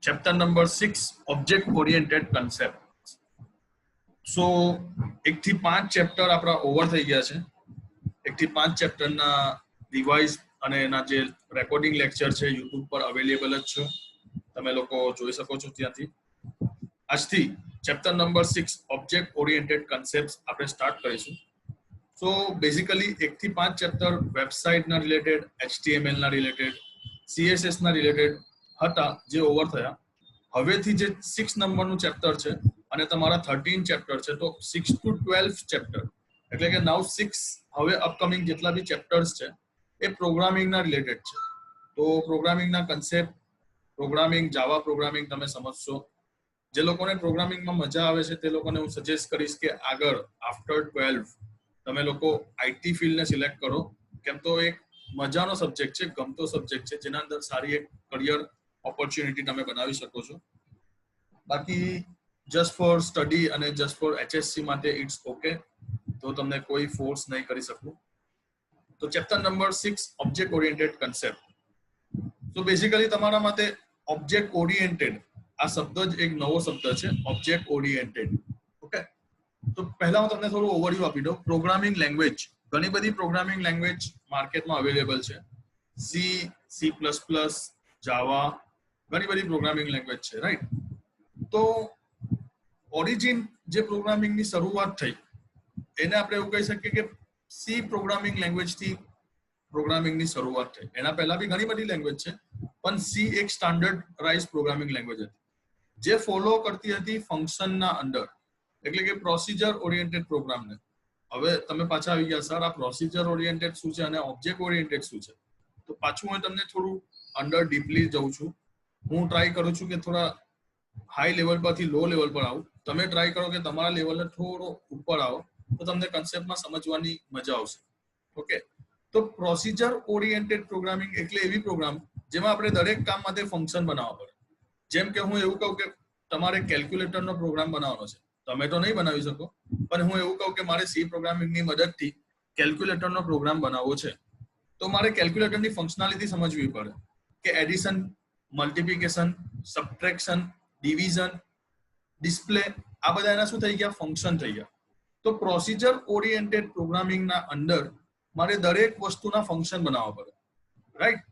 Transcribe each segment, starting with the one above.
Chapter number 6, Object Oriented Concept. So 1 થી 5 chapter આપણા over થઈ ગયા છે. 1 થી 5 ચેપ્ટરના રિવાઇઝ અને એના જે રેકોર્ડિંગ લેક્ચર છે યુટ્યુબ પર અવેલેબલ જ છે, તમે લોકો જોઈ શકો છો ત્યાંથી. આજથી chapter number 6 object oriented concepts આપણે સ્ટાર્ટ કરીશું. સો બેઝિકલી 1 થી 5 ચેપ્ટર વેબસાઇટના રિલેટેડ, HTML ના રિલેટેડ, CSS ના રિલેટેડ હતા જે ઓવર થયા. હવેથી જે 6 નંબરનું ચેપ્ટર છે અને તમારા 13 ચેપ્ટર છે, તો 6 to 12 ચેપ્ટર એટલે કે નાઉ 6 હવે અપકમિંગ જેટલા બી ચેપ્ટર્સ છે એ પ્રોગ્રામિંગના રિલેટેડ છે. તો પ્રોગ્રામિંગના કન્સેપ્ટ, પ્રોગ્રામિંગ, જાવા પ્રોગ્રામિંગ તમે સમજશો. જે લોકોને પ્રોગ્રામિંગમાં મજા આવે છે તે લોકોને હું સજેસ્ટ કરીશ કે આગળ આફ્ટર 12 તમે લોકો IT ફિલ્ડને સિલેક્ટ કરો, કેમ તો એક મજાનો સબ્જેક્ટ છે, ગમતો સબ્જેક્ટ છે, જેના અંદર સારી એક કરિયર ઓપોર્ચ્યુનિટી તમે બનાવી શકો છો. બાકી જસ્ટ ફોર સ્ટડી અને જસ્ટ ફોર HSC માટે ઇટ્સ ઓકે, તો તમને કોઈ ફોર્સ નહીં કરી શકું. તો chapter number 6 object oriented concept. તો બેઝિકલી તમારા માટે ઓબ્જેક્ટ ઓરિએન્ટેડ આ શબ્દ જ એક નવો શબ્દ છે, ઓબ્જેક્ટ ઓરિએન્ટેડ. ઓકે, તો પહેલા હું તમને થોડું ઓવરવ્યુ આપી દઉં. પ્રોગ્રામિંગ લેંગ્વેજ, ઘણી બધી પ્રોગ્રામિંગ લેંગ્વેજ માર્કેટમાં અવેલેબલ છે. C++, જાવા, ઘણી બધી પ્રોગ્રામિંગ લેંગ્વેજ છે, રાઈટ? તો ઓરિજિન જે પ્રોગ્રામિંગની શરૂઆત થઈ એને આપણે એવું કહી શકીએ કે સી પ્રોગ્રામિંગ લેંગ્વેજથી પ્રોગ્રામિંગની શરૂઆત થઈ. એના પહેલા બી ઘણી બધી લેંગ્વેજ છે, પણ સી એક સ્ટાન્ડર્ડરાઇઝ પ્રોગ્રામિંગ લેંગ્વેજ હતી જે ફોલો કરતી હતી ફંક્શનના અંડર, એટલે કે પ્રોસિજર ઓરિએન્ટેડ પ્રોગ્રામને. હવે તમે પાછા આવી ગયા, સર આ પ્રોસિજર ઓરિએન્ટેડ શું છે અને ઓબ્જેક્ટ ઓરિએન્ટેડ શું છે? તો પાછું હું તમને થોડું અંડર ડીપલી જઉં છું. હું ટ્રાય કરું છું કે થોડા હાઈ લેવલ પરથી લો લેવલ પર આવું. તમે ટ્રાય કરો કે તમારા લેવલને થોડો ઉપર આવો, તો તમને કન્સેપ્ટમાં સમજવાની મજા આવશે. ઓકે, તો પ્રોસિજર ઓરિએન્ટેડ પ્રોગ્રામિંગ એટલે એવી પ્રોગ્રામ જેમાં આપણે દરેક કામ માટે ફંક્શન બનાવવા પડે. જેમ કે હું એવું કહું કે તમારે કેલ્ક્યુલેટરનો પ્રોગ્રામ બનાવવાનો છે, તમે તો નહીં બનાવી શકો, પણ હું એવું કહું કે મારે સી પ્રોગ્રામિંગની મદદથી કેલ્ક્યુલેટરનો પ્રોગ્રામ બનાવવો છે, તો મારે કેલ્ક્યુલેટરની ફંક્શનાલિટી સમજવી પડે કે addition, multiplication, subtraction, division, display, આ બધા એના શું થઈ ગયા? ફંક્શન થઈ ગયા. તો પ્રોસિજર ઓરિએન્ટેડ પ્રોગ્રામિંગના અંદર મારે દરેક વસ્તુના ફંક્શન બનાવવા પડે, રાઈટ?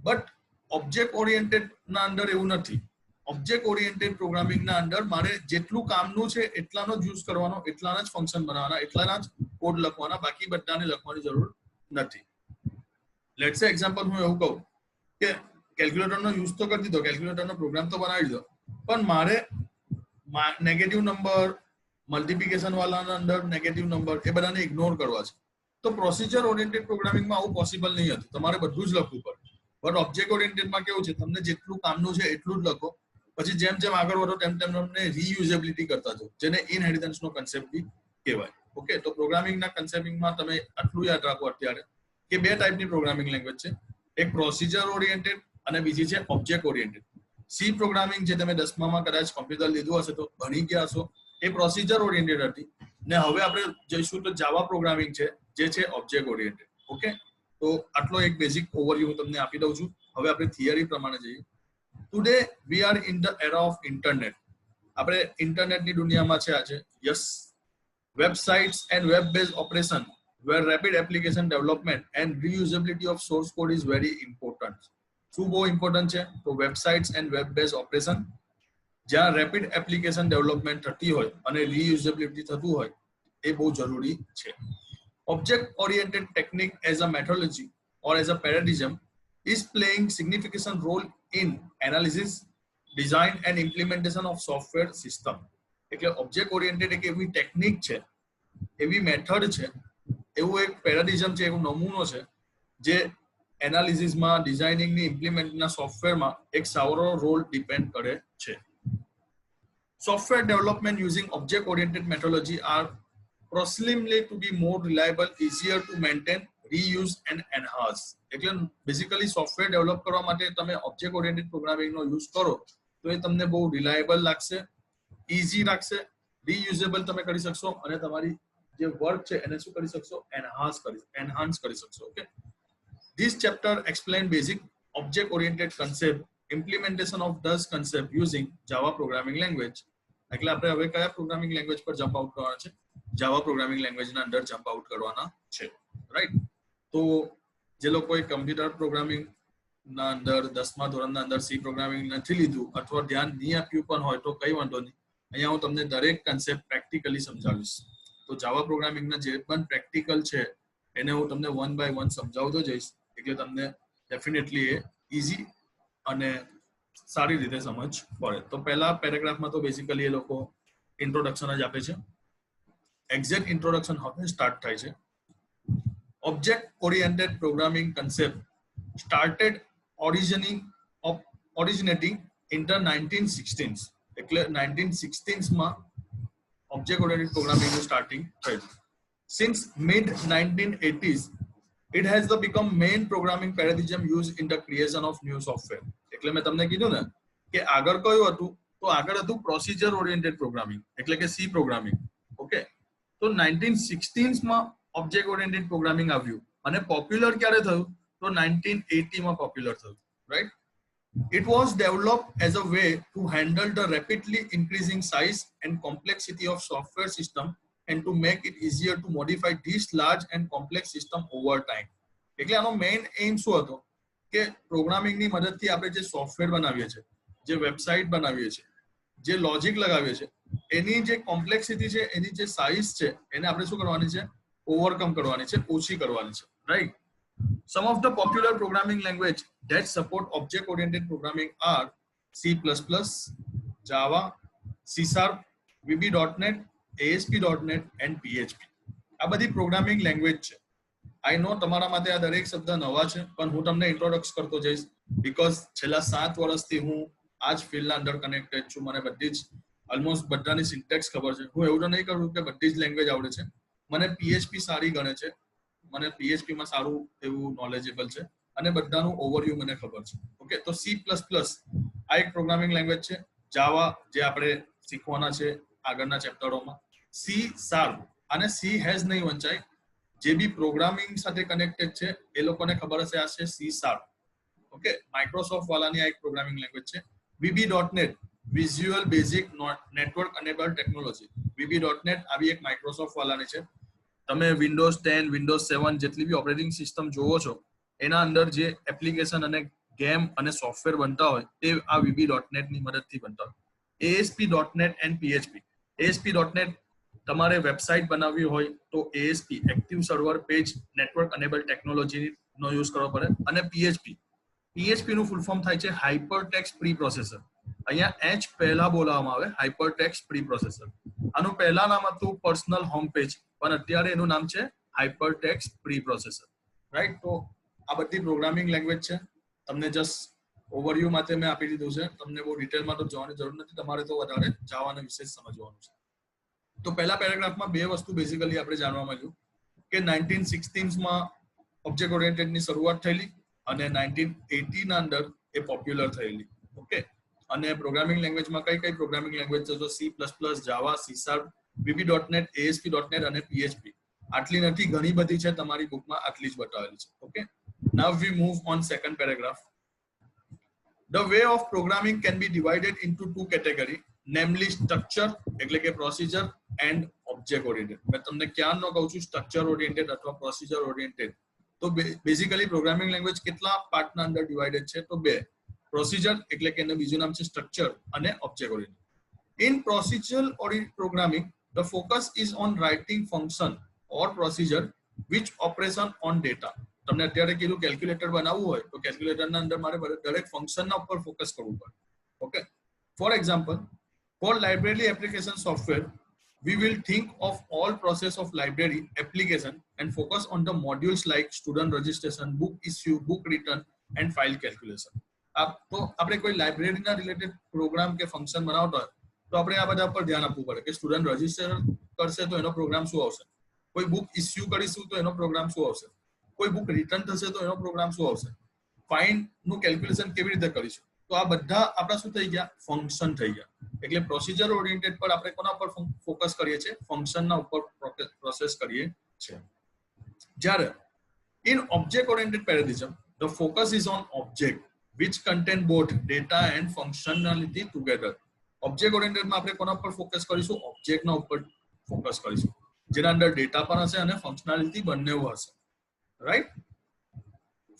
બટ ઓબ્જેક્ટ ઓરિએન્ટેડના અંદર એવું નથી. ઓબ્જેક્ટ ઓરિએન્ટેડ પ્રોગ્રામિંગના અંદર મારે જેટલું કામનું છે એટલાનો જ યુઝ કરવાનો, એટલાના જ ફંક્શન બનાવવાના, એટલાના જ કોડ લખવાના, બાકી બધાને લખવાની જરૂર નથી. લેટ્સ સે એક્ઝામ્પલ હું એવું કહું કે કેલ્ક્યુલેટરનો યુઝ તો કરી દીધો, કેલ્ક્યુલેટરનો પ્રોગ્રામ તો બનાવી દીધો, પણ મારે નેગેટિવ નંબર, મલ્ટિપ્લિકેશન વાળાના અંદર નેગેટિવ નંબર, એ બધાને ઇગ્નોર કરવા છે. તો પ્રોસિજર ઓરિએન્ટેડ પ્રોગ્રામિંગમાં આવું પોસિબલ નહીં હતું, તમારે બધું જ લખવું પડે. બટ ઓબ્જેક્ટ ઓરિએન્ટેડમાં કેવું છે, તમને જેટલું કામનું છે એટલું જ લખો, પછી જેમ જેમ આગળ વધો તેમ તેમ તમને રીયુઝેબિલિટી કરતા જાઓ, જેને ઇનહેરિટન્સનો કન્સેપ્ટ બી કહેવાય. ઓકે, તો પ્રોગ્રામિંગના કન્સેપ્ટિંગમાં તમે આટલું યાદ રાખો અત્યારે કે બે ટાઈપની પ્રોગ્રામિંગ લેંગ્વેજ છે, એક પ્રોસિજર ઓરિએન્ટેડ અને બીજી છે ઓબ્જેક્ટ ઓરિએન્ટેડ. સી પ્રોગ્રામિંગ જે તમે 10મામાં કદાચ કોમ્પ્યુટર લીધું હશે તો ભણી ગયા હશો, એ પ્રોસિજર ઓરિએન્ટેડ હતી. ને હવે આપણે જઈશું તો જાવા પ્રોગ્રામિંગ છે જે છે ઓબ્જેક્ટ ઓરિએન્ટેડ. ઓકે, તો આટલો એક બેઝિક ઓવરવ્યુ હું તમને આપી દઉં છું. હવે આપણે થિયરી પ્રમાણે જઈએ. Today we are in the era of internet. આપણે ઇન્ટરનેટની દુનિયામાં છે આજે. Yes, websites and web base operation where rapid application development and reusability of source code is very important. શું બહુ ઇમ્પોર્ટન્ટ છે? તો websites and web base operation જ્યાં rapid application development થતી હોય અને રીયુઝેબિલિટી થતું હોય એ બહુ જરૂરી છે. Object oriented technique as a methodology or as a paradigm is playing significant role in analysis, design and implementation of software system. એટલે ઓબ્જેક્ટ ઓરિએન્ટેડ એક એવી ટેકનિક છે, એવી મેથડ છે, એવું એક પેરાડિઝમ છે, એવું નમૂનો છે જે એનાલિસિસમાં, ડિઝાઇનિંગની, ઇમ્પ્લિમેન્ટના સોફ્ટવેરમાં એક સારો રોલ ડિપેન્ડ કરે છે. Software development using object-oriented methodology are presumably to be more reliable, easier to maintain, reuse and enhance. એટલે બેઝિકલી સોફ્ટવેર ડેવલપ કરવા માટે તમે ઓબ્જેક્ટ ઓરિએન્ટેડ પ્રોગ્રામિંગનો યુઝ કરો તો એ તમને બહુ રિલાયબલ લાગશે, ઇઝી લાગશે, રીયુઝેબલ તમે કરી શકશો અને તમારી જે વર્ક છે એને શું કરી શકશો? એનહાન્સ કરી શકશો. Okay, This chapter explains basic object-oriented concept implementation of those concept using Java programming language. એટલે આપણે હવે કયા પ્રોગ્રામિંગ લેંગ્વેજ પર જમ્પ આઉટ કરવાના છે? જાવા પ્રોગ્રામિંગ લેંગ્વેજના અંદર જમ્પ આઉટ કરવાના છે, રાઈટ? તો જે લોકોએ કમ્પ્યુટર પ્રોગ્રામિંગ ના અંદર 10મા ધોરણના અંદર સી પ્રોગ્રામિંગ નથી લીધું અથવા ધ્યાન નહીં આપ્યું પણ હોય તો કઈ વાંધો નહીં. અહીંયા હું તમને દરેક કન્સેપ્ટ પ્રેક્ટિકલી સમજાવીશ. તો જાવા પ્રોગ્રામિંગના જે પણ પ્રેક્ટિકલ છે એને હું તમને 1 by 1 સમજાવતો જઈશ, એટલે તમને ડેફિનેટલી એ ઈઝી અને સારી રીતે સમજ પડે. તો પહેલા પેરેગ્રાફમાં તો બેઝિકલી એ લોકો ઇન્ટ્રોડક્શન જ આપે છે. એક્ઝેક્ટ ઇન્ટ્રોડક્શન હવે સ્ટાર્ટ થાય છે. Object oriented programming concept started originating in the 1916s. એટલે 1916s માં object oriented programming નું starting થયું. Since mid 1980s it has become main programming paradigm used in the creation of new software. એટલે મેં તમને કીધું ને કે આગળ કયું હતું, તો આગળ હતું પ્રોસિજર ઓરિએન્ટેડ પ્રોગ્રામિંગ એટલે કે સી પ્રોગ્રામિંગ. ઓકે, તો 1916s માં ઓબ્જેક્ટ ઓરિએન્ટેડ પ્રોગ્રામિંગ આવ્યું અને પોપ્યુલર ક્યારે થયું? તો 1980 માં પોપ્યુલર થયું, right? It was developed as a way to handle the rapidly increasing size and complexity of software system and to make it easier to modify these large and complex system over time. એટલે આનો main એમ શું હતો કે પ્રોગ્રામિંગની મદદથી આપણે જે software બનાવીએ છીએ, જે વેબસાઇટ બનાવીએ છીએ, જે લોજિક લગાવીએ છીએ, એની જે કોમ્પ્લેક્સિટી છે, એની જે સાઇઝ છે, એને આપણે શું કરવાની છે? ઓવરકમ કરવાની છે, ઓછી કરવાની છે, right? Some of the popular programming language that support object-oriented programming are C++, Java, C#, VB.NET, ASP.NET and PHP. આ બધી પ્રોગ્રામિંગ લેંગ્વેજ છે. આઈ નો તમારા માટે આ દરેક શબ્દ નવા છે, પણ હું તમને ઇન્ટ્રોડક્સ કરતો જઈશ બીકોઝ છેલ્લા 7 વર્ષથી હું આ જ ફિલ્ડના અંદર કનેક્ટેડ છું. મને બધી જ ઓલમોસ્ટ બધાની સિન્ટેક્સ ખબર છે. હું એવું તો નહીં કરું કે બધી જ લેંગ્વેજ આવડે છે. મને PHP સારી ગણે છે, મને PHP માં સારું એવું નોલેજેબલ છે અને બધાનું ઓવરવ્યુ મને ખબર છે. ઓકે, તો C++ આ એક પ્રોગ્રામિંગ લેંગ્વેજ છે. જાવા જે આપણે શીખવાના છે આગળના ચેપ્ટરોમાં, C#, અને C હેઝ નહીં વંચાય, જે બી પ્રોગ્રામિંગ સાથે કનેક્ટેડ છે એ લોકોને ખબર હશે આ છે C#. ઓકે, માઇક્રોસોફ્ટ વાળાની આ એક પ્રોગ્રામિંગ લેંગ્વેજ છે. VB.NET visual basic network enabled technology. VB.NET આવી એક માઇક્રોસોફ્ટ વાળાની છે. તમે વિન્ડોઝ 10, વિન્ડોઝ 7 જેટલી બી ઓપરેટિંગ સિસ્ટમ જોવો છો એના અંદર જે એપ્લિકેશન અને ગેમ અને સોફ્ટવેર બનતા હોય તે આ VB.NET ની મદદથી બનતા હોય. ASP.NET and PHP. ASP.NET તમારે વેબસાઇટ બનાવવી હોય તો ASP active server page network enable ટેકનોલોજીનો યુઝ કરવો પડે. અને PHP નું ફૂલ ફોર્મ થાય છે હાઇપરટેક્સ્ટ પ્રી પ્રોસેસર. અહીંયા H પહેલા બોલાવવામાં આવે, હાઇપરટેક્સ્ટ પ્રી પ્રોસેસર. આનું પહેલા નામ હતું પર્સનલ હોમ પેજ, પણ અત્યારે એનું નામ છે હાઇપરટેક્સ્ટ પ્રી પ્રોસેસર, રાઈટ? તો આ બધી પ્રોગ્રામિંગ લેંગ્વેજ છે. તમને જસ્ટ ઓવરવ્યુ માટે મેં આપી દીધું છે. તમને બહુ ડિટેલમાં તો જવાની જરૂર નથી, તમારે તો વધારે જાવાના વિશે સમજવાનું છે. તો પહેલા પેરેગ્રાફમાં બે વસ્તુ બેઝિકલી આપણે જાણવા મળ્યું કે 1916s માં ઓબ્જેક્ટ ઓરિએન્ટેડની શરૂઆત થયેલી અને 1980 ના અંદર એ પોપ્યુલર થયેલી. ઓકે, અને પ્રોગ્રામિંગ લેંગ્વેજમાં કઈ કઈ પ્રોગ્રામિંગ લેંગ્વેજ છે? તો C++, જાવા, C#, VB.NET, ASP.NET અને PHP. આટલી નથી, ઘણી બધી છે. તમારી બુકમાં આટલી જ બતાવેલી છે. Okay, now V move on second paragraph. The way of programming can be divided into two categories, namely structure એટલે કે પ્રોસિજર and object oriented. મેં તમને ક્યારનો કહું છું સ્ટ્રક્ચર ઓરિએન્ટેડ અથવા પ્રોસિજર ઓરિએન્ટેડ. તો બેઝિકલી પ્રોગ્રામિંગ લેંગ્વેજ કેટલા પાર્ટના અંદર ડિવાઇડેડ છે? તો બે. પ્રોસિજર એટલે કે એનું બીજું નામ છે સ્ટ્રક્ચર, અને object oriented. In procedural programming, the focus is on writing function or procedure which operation on data. તમને અત્યારે કીધું કેલ્ક્યુલેટર બનાવવું હોય તો કેલ્ક્યુલેટરના અંદર મારે દરેક ફંક્શનના ઉપર ફોકસ કરવું પડે. Okay, for example, for library application software we will think of all process of library application and focus on the modules like student registration, book issue, book return and file calculation. તો આપણે કોઈ લાઇબ્રેરીના related programme કે function બનાવતા હોય તો આપણે આ બધા પર ધ્યાન આપવું પડે કે સ્ટુડન્ટ રજીસ્ટર કરશે તો એનો પ્રોગ્રામ શું આવશે, કોઈ બુક ઇસ્યુ કરીશું તો એનો પ્રોગ્રામ શું આવશે, કોઈ બુક રિટર્ન થશે તો એનો પ્રોગ્રામ શું આવશે, ફાઇન નું કેલ્ક્યુલેશન કેવી રીતે કરીશું. તો આ બધા આપણા શું થઈ ગયા? ફંક્શન થઈ ગયા. એટલે પ્રોસિજર ઓરિએન્ટેડ પર આપણે કોના પર ફોકસ કરીએ છીએ? ફંક્શનના ઉપર પ્રોસેસ કરીએ છીએ. જ્યારે in object oriented paradigm the focus is on object which contain both data and functionality together. Object oriented માં આપણે કોના પર ફોકસ કરીશું? ઓબ્જેક્ટ ના ઉપર ફોકસ કરીશું, જેના અંદર ડેટા પણ હશે અને ફંક્શનાલિટી બંને હશે, રાઈટ?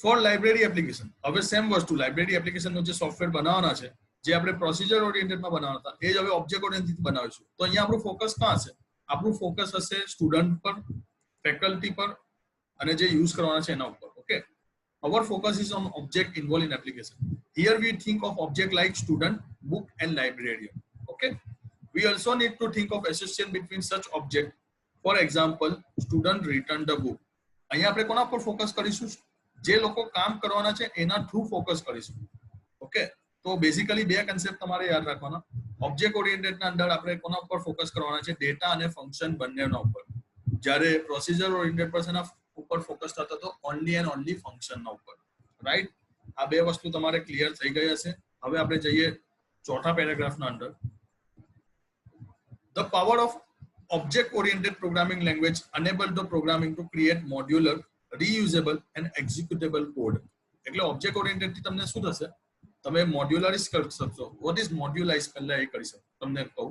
ફોર લાઇબ્રેરી એપ્લિકેશન, હવે સેમ વસ્તુ લાઇબ્રેરી એપ્લિકેશનનો જે સોફ્ટવેર બનાવવાના છે, જે આપણે પ્રોસિજર ઓરિએન્ટેડમાં બનાવવાના હતા, એ જ હવે ઓબ્જેક્ટ ઓરિએન્ટેડ બનાવીશું. તો અહીંયા આપણું ફોકસ ક્યાં હશે? આપણું ફોકસ હશે સ્ટુડન્ટ પર, ફેકલ્ટી પર અને જે યુઝ કરવાના છે એના ઉપર. Okay, our focus is on object involved in application. Here we think of object like student, book and librarian. Okay, we also need to think of association between such object. For example, student return the book. અહીંયા આપણે કોના પર focus કરીશું? જે લોકો કામ કરવાના છે એના થ્રુ ફોકસ કરીશું. ઓકે, તો બેઝિકલી બે કન્સેપ્ટ તમારે યાદ રાખવાના. ઓબ્જેક્ટ ઓરિએન્ટેડ ના અંદર આપણે કોના ઉપર ફોકસ કરવાના છે? ડેટા અને ફંક્શન બંનેના ઉપર. જ્યારે પ્રોસિજર ઓરિએન્ટેડ પર છે ઉપર ફોકસ થતો તો ઓનલી એન્ડ ઓનલી ફંક્શન ના ઉપર, રાઈટ? આ બે વસ્તુ તમારે ક્લિયર થઈ ગઈ હશે. હવે આપણે જઈએ ચોથા પેરેગ્રાફના અંદર. The power of object oriented programming language enable the programming to create modular, reusable and executable code. એટલે ઓબ્જેક્ટ ઓરિએન્ટેડ થી તમને શું થશે? તમે મોડ્યુલરાઇઝ કરી શકશો. What is modularise? પહેલા એ કરી શકો. તમને કહું,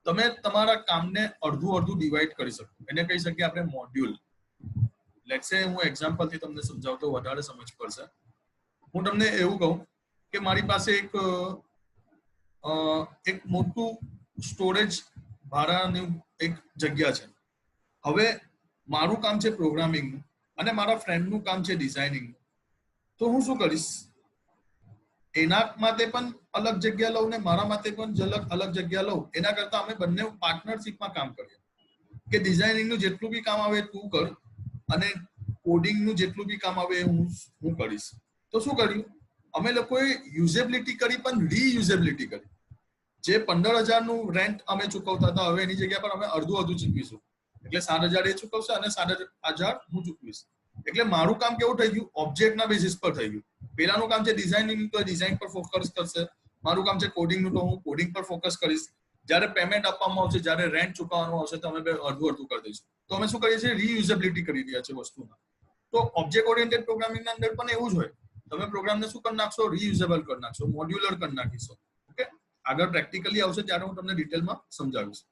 તમે તમારા કામને અડધું અડધું ડિવાઈડ કરી શકો. એને કહી શકીએ આપણે મોડ્યુલ. લેટ્સ સે હું એક્ઝામ્પલ થી તમને સમજાવતો વધારે સમજ પડશે. હું તમને એવું કહું કે મારી પાસે એક મોટું સ્ટોરેજ ભાડાની એક જગ્યા છે. હવે મારું કામ છે પ્રોગ્રામિંગ અને મારા ફ્રેન્ડનું કામ છે ડિઝાઇનિંગ. તો હું શું કરીશ? એના માટે પણ અલગ જગ્યા લઉં ને મારા માટે પણ અલગ જગ્યા લઉં. એના કરતા અમે બંને પાર્ટનરશિપમાં કામ કરીએ કે ડિઝાઇનિંગનું જેટલું બી કામ આવે તું કર અને કોડિંગનું જેટલું બી કામ આવે હું કરીશ. તો શું કર્યું? અમે લોકોએ યુઝેબિલિટી કરી પણ રીયુઝેબિલિટી કરી. જે 15,000 નું રેન્ટ અમે ચૂકવતા હતા, હવે એની જગ્યા પર અમે અડધું ચૂકવીશું. એટલે 7,000 એ ચૂકવશે અને 7,000 હું ચૂકવીશ. એટલે મારું કામ કેવું થઈ ગયું? ઓબ્જેક્ટના બેસિસ પર થઈ ગયું. પેલાનું કામ છે ડિઝાઇનિંગ, તો ડિઝાઇન પર ફોકસ કરશે. મારું કામ છે કોડિંગનું, તો હું કોડિંગ પર ફોકસ કરીશ. જ્યારે પેમેન્ટ આપવામાં આવશે, જ્યારે રેન્ટ ચૂકવવાનું આવશે, તો અમે અડધું કરી દઈશું. તો અમે શું કરીએ છીએ? રીયુઝેબિલિટી કરી રહ્યા છે વસ્તુના. તો ઓબ્જેક્ટ ઓરિએન્ટેડ પ્રોગ્રામિંગના અંદર પણ એવું જ હોય. તમે પ્રોગ્રામને શું કરી નાખશો? રીયુઝેબલ કરી નાખશો, મોડ્યુલર કરી નાખીશો. ઓકે, આગળ પ્રેક્ટિકલી આવશે ત્યારે હું તમને ડિટેલમાં સમજાવીશ.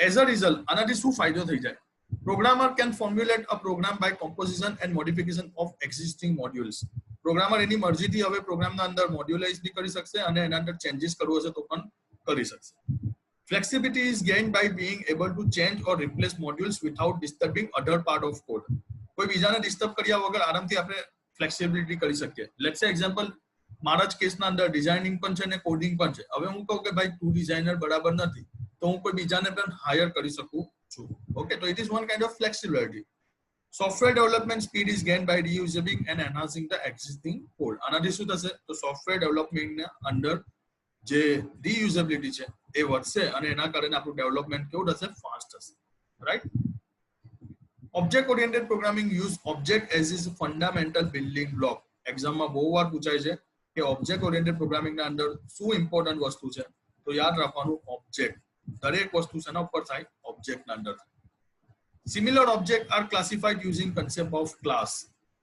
એઝ અ રિઝલ્ટ, આનાથી શું ફાયદો થઈ જાય? Programmer can formulate a program by composition and modification of existing modules. Programmer એની મરજીથી હવે પ્રોગ્રામના અંદર મોડ્યુલાઇઝ બી કરી શકશે અને એના અંદર ચેન્જીસ કરવું હશે તો પણ કરી શકશે. Flexibility is gained by being able to change or replace modules without disturbing other part of code. કોઈ બીજાને ડિસ્ટર્બ કર્યા વગર આરામથી આપણે ફ્લેક્સિબિલિટી કરી શકીએ. લેટ્સ સે એક્ઝામ્પલ, મારા જ કેસના અંદર ડિઝાઇનિંગ પણ છે ને કોડિંગ પણ છે. હવે હું કહું કે ભાઈ તું ડિઝાઇનર બરાબર નથી, તો હું કોઈ બીજાને પણ હાયર કરી શકું છું. ઓકે, તો it is one kind of flexibility. Software development speed is gained by reusing and enhancing the existing code. આનાથી શું થશે? તો સોફ્ટવેર ડેવલપમેન્ટના અંદર જે રીયુઝેબિલિટી છે એ વધશે અને એના કારણે આપણું ડેવલપમેન્ટ કેવું થશે? ફાસ્ટ થશે, right? Object oriented programming use object as is fundamental building block. એક્ઝામમાં બહુ વાર પૂછાય છે કે ઓબ્જેક્ટ ઓરિએન્ટેડ પ્રોગ્રામિંગના અંદર શું ઇમ્પોર્ટન્ટ વસ્તુ છે? તો યાદ રાખવાનું, ઓબ્જેક્ટ. દરેક વસ્તુ શેના ઉપર થાય? ઓબ્જેક્ટના અંદર. Similar object are classified using concept of class.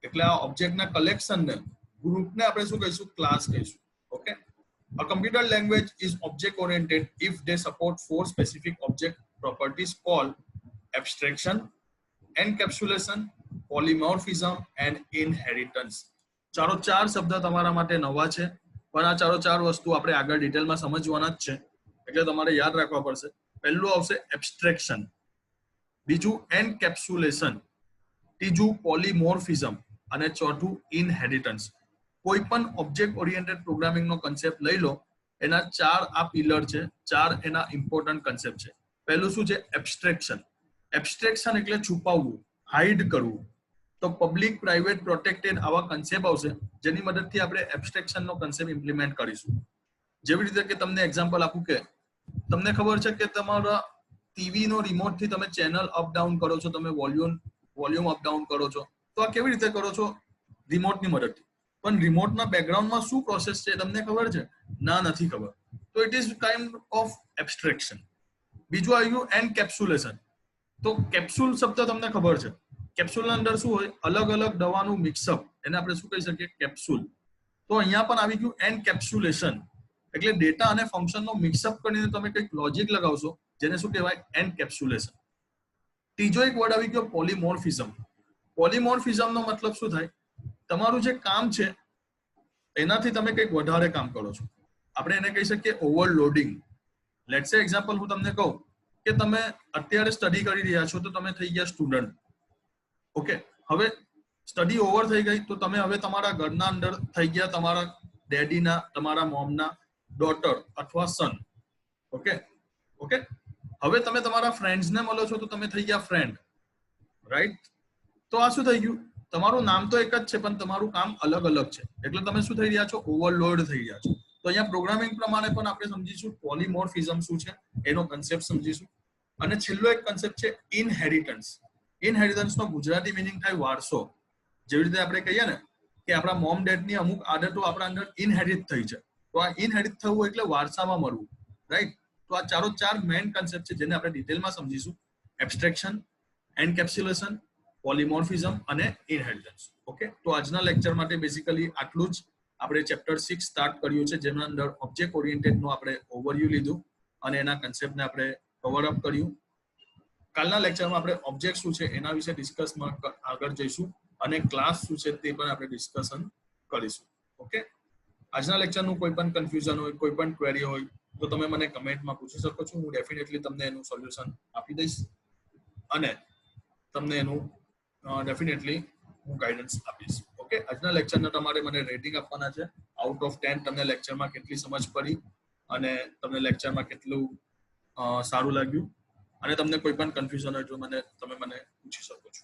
એટલે આ ઓબ્જેક્ટના કલેક્શનને, ગ્રુપને આપણે શું કહીશું? ક્લાસ કહીશું. Okay, a computer language is object oriented if they support 4 specific object properties called abstraction, encapsulation, polymorphism and inheritance. ચારો ચાર શબ્દ તમારા માટે નવા છે, પણ આ ચારો ચાર વસ્તુ આપણે આગળ ડિટેલમાં સમજવાના જ છે, એટલે તમારે યાદ રાખવા પડશે. પહેલું આવશે એબ્સ્ટ્રેક્શન, બીજું એન્કેપ્સ્યુલેશન, ત્રીજું પોલીમોર્ફિઝમ અને ચોથું ઇનહેરિટન્સ. કોઈ પણ ઓબ્જેક્ટ ઓરિએન્ટેડ પ્રોગ્રામિંગ નો કન્સેપ્ટ લઈ લો, એના ચાર આ પિલર છે, ચાર એના ઇમ્પોર્ટન્ટ કન્સેપ્ટ છે. પહેલું શું છે? એબ્સ્ટ્રેક્શન. એબ્સ્ટ્રેક્શન એટલે છુપાવવું, હાઇડ કરવું. તો પબ્લિક, પ્રાઇવેટ, પ્રોટેક્ટેડ આવા કન્સેપ્ટ આવશે, જેની મદદથી આપણે એબ્સ્ટ્રેક્શન નો કન્સેપ્ટ ઇમ્પ્લિમેન્ટ કરીશું. જેવી રીતે કે તમને એક્ઝામ્પલ આપું કે તમને ખબર છે કે તમારા ટીવી નો રિમોટ થી તમે ચેનલ અપ ડાઉન કરો છો, તમે વોલ્યુમ અપ ડાઉન કરો છો, તો આ કેવી રીતે કરો છો? રિમોટની મદદથી. પણ રિમોટના બેકગ્રાઉન્ડમાં શું પ્રોસેસ છે તમને ખબર છે? ના, નથી ખબર. તો it is kind of abstraction. બીજું આવ્યું એન્કેપ્સ્યુલેશન. તો કેપ્સ્યુલ શબ્દ તમને ખબર છે? કેપ્સ્યુલના અંદર શું હોય? અલગ અલગ દવાનું મિક્સઅપ, એને આપણે શું કહી શકીએ? કેપ્સ્યુલ. તો અહીંયા પણ આવી ગયું એન્કેપ્સ્યુલેશન, એટલે ડેટા અને ફંક્શનનો મિક્સઅપ કરીને તમે કંઈક લોજિક લગાવશો જેને શું કહેવાય એન્કેપ્સ્યુલેશન. ત્રીજો એક વર્ડ આવી ગયો પોલીમોર્ફિઝમ. પોલીમોર્ફિઝમનો મતલબ શું થાય, તમારું જે કામ છે એનાથી તમે કંઈક વધારે કામ કરો છો. આપણે એને કહી શકીએ ઓવરલોડિંગ. લેટ્સ સે એક્ઝામ્પલ હું તમને કહું કે તમે અત્યારે સ્ટડી કરી રહ્યા છો તો તમે થઈ ગયા સ્ટુડન્ટ. ઓકે, હવે સ્ટડી ઓવર થઈ ગઈ તો તમે હવે તમારા ઘરના અંદર થઈ ગયા તમારા ડેડીના, તમારા મોમના ડોટર અથવા સન. ઓકે ઓકે, હવે તમે તમારા ફ્રેન્ડ્સને મળો છો તો તમે થઈ ગયા ફ્રેન્ડ, રાઈટ? તો આ શું થઈ ગયું, તમારું નામ તો એક જ છે પણ તમારું કામ અલગ અલગ છે, એટલે તમે શું થઈ રહ્યા છો, ઓવરલોડ થઈ રહ્યા છો. તો અહીંયા પ્રોગ્રામિંગ પ્રમાણે પણ આપણે સમજીશું પોલીમોર્ફિઝમ શું છે, એનો કન્સેપ્ટ સમજીશું. અને છેલ્લો એક કન્સેપ્ટ છે ઇનહેરિટન્સ. ઇનહેરિટન્સનો ગુજરાતી મિનિંગ થાય વારસો. જેવી રીતે આપણે કહીએ ને કે આપણા મોમ ડેડની અમુક આદતો આપણા અંદર ઇનહેરિટ થઈ છે, તો આ ઇનહેરિટ થવું એટલે વારસામાં મળવું, રાઈટ? તો આ ચાર મેઇન કન્સેપ્ટ છે જેને આપણે ડિટેલમાં સમજીશું. એબ્સ્ટ્રેક્શન, એન્કેપ્સ્યુલેશન, પોલીમોર્ફિઝમ અને ઇનહેરિટન્સ. ઓકે, તો આજના લેક્ચર માટે બેઝિકલી આટલું જ. આપણે ચેપ્ટર 6 સ્ટાર્ટ કર્યું છે જેના અંદર ઓબ્જેક્ટ ઓરિએન્ટેડનું આપણે ઓવરવ્યુ લીધું અને એના કન્સેપ્ટને આપણે કવર અપ કર્યું. કાલના લેક્ચરમાં આપણે ઓબ્જેક્ટ શું છે એના વિશે ડિસ્કસમાં આગળ જઈશું અને ક્લાસ શું છે તે પણ આપણે ડિસ્કશન કરીશું. ઓકે, આજના લેક્ચરનું કોઈ પણ કન્ફ્યુઝન હોય, કોઈ પણ ક્વેરી હોય તો તમે મને કમેન્ટમાં પૂછી શકો છો. હું ડેફિનેટલી તમને એનું સોલ્યુશન આપી દઈશ અને તમને એનું ડેફિનેટલી હું ગાઈડન્સ આપીશ. ઓકે, આજના લેક્ચરના તમારે મને રેટિંગ આપવાના છે. આઉટ ઓફ 10 તમને લેક્ચરમાં કેટલી સમજ પડી અને તમને લેક્ચરમાં કેટલું સારું લાગ્યું, અને તમને કોઈ પણ કન્ફ્યુઝન હોય તો તમે મને પૂછી શકો છો.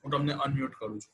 હું તમને અનમ્યુટ કરું છું.